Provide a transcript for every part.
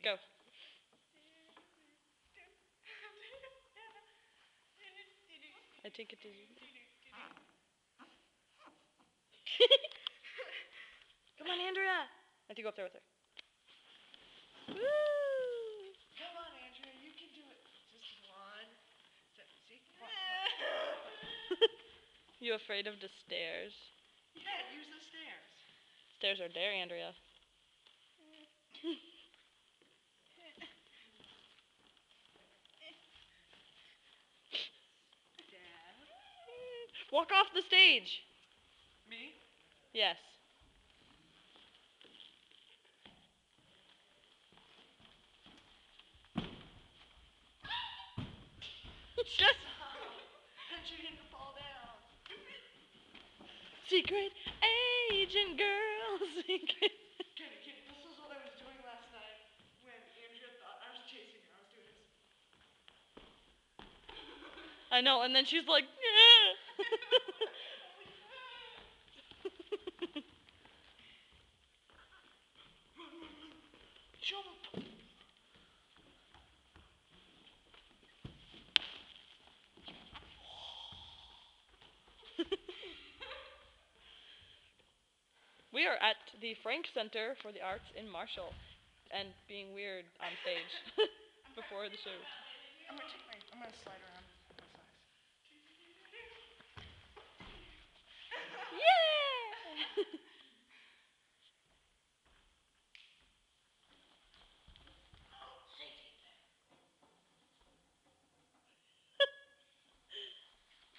Go. I think it is. Come on, Andrea. I have to go up there with her. Woo! Come on, Andrea. You can do it. Just one. See? You afraid of the stairs? Yeah, use the stairs. Stairs are there, Andrea. Dad. Walk off the stage. Me? Yes. Just You need to fall down. secret agent girl. Secret. Kitty, this is what I was doing last night when Andrea thought I was chasing her. I was doing this. I know, and then she's like, Jump. We are at the Frank Center for the Arts in Marshall, and being weird on stage before the show. I'm gonna slide around. Yeah!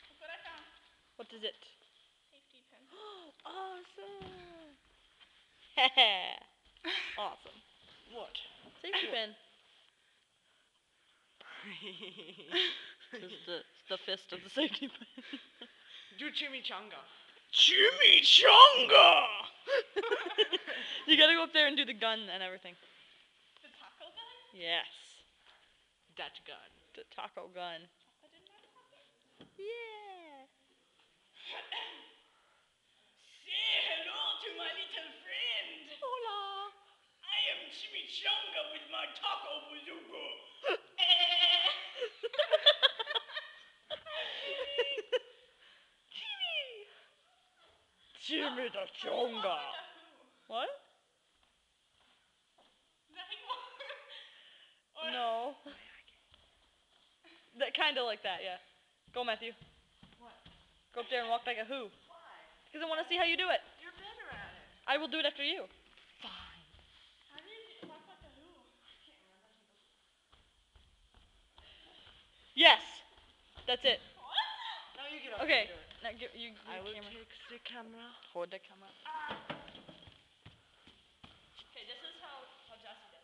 Look what I found. What is it? Safety pin. Awesome! Awesome. What? Safety pin. It's the fist of the safety pin. Do chimichanga. Chimichanga! You gotta go up there and do the gun and everything. The taco gun? Yes. That gun. The taco gun. Chocolate in my pocket? Yeah. Say hello to my little friend. Hola. I am Chimichanga with my taco bazooka. Chimichanga. What? No. That kind of like that, yeah. Go, Matthew. What? Go up there and walk like a who. Why? Because I want to see how you do it. You're better at it. I will do it after you. Fine. How do you walk like a who? Yes. That's it. What? Now you get up Okay. and do it. Now give you I will camera. take the camera. Hold the camera. Okay, this is how Jesse did.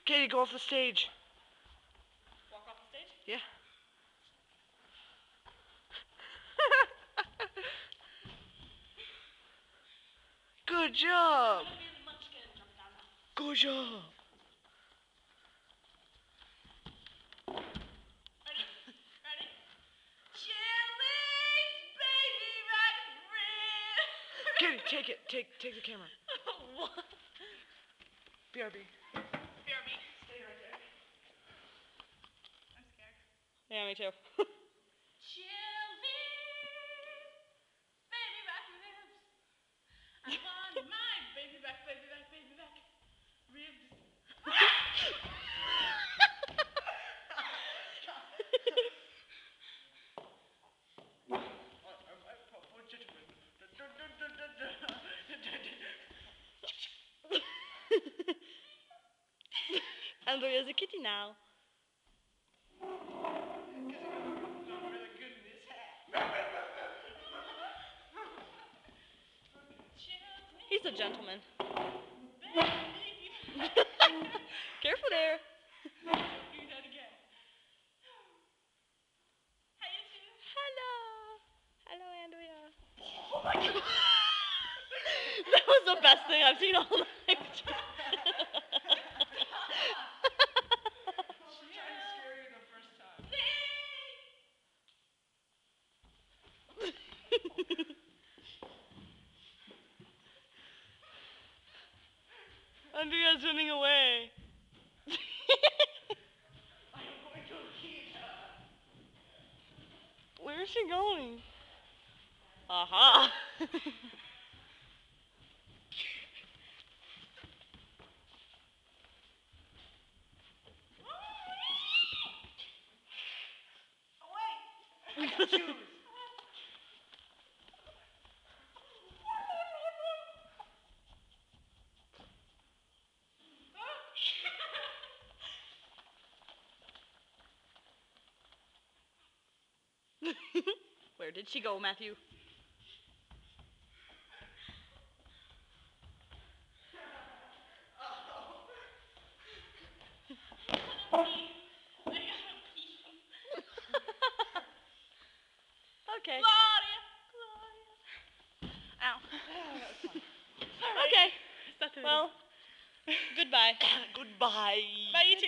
Katie, go off the stage. Walk off the stage? Yeah. Good job. Be the munchkin and jump down now. Good job. Ready? Ready? Chili's baby back friend. Katie, take it. Take the camera. What? BRB. BRB. Stay right there. I'm scared. Yeah, me too. Chili's baby back ribs. I want my baby back ribs. Andrea's a kitty now. He's a gentleman. Careful there. Do that again. Hi, you two. Hello. Hello, Andrea. Oh my god. That was the best thing I've seen all night. Andrea's running away. I'm going to eat her. Where is she going? Aha! Oh, wait. I got shoes. Where did she go, Matthew? Okay. Claudia. Ow. Okay. Well, goodbye. Goodbye. Bye, you two.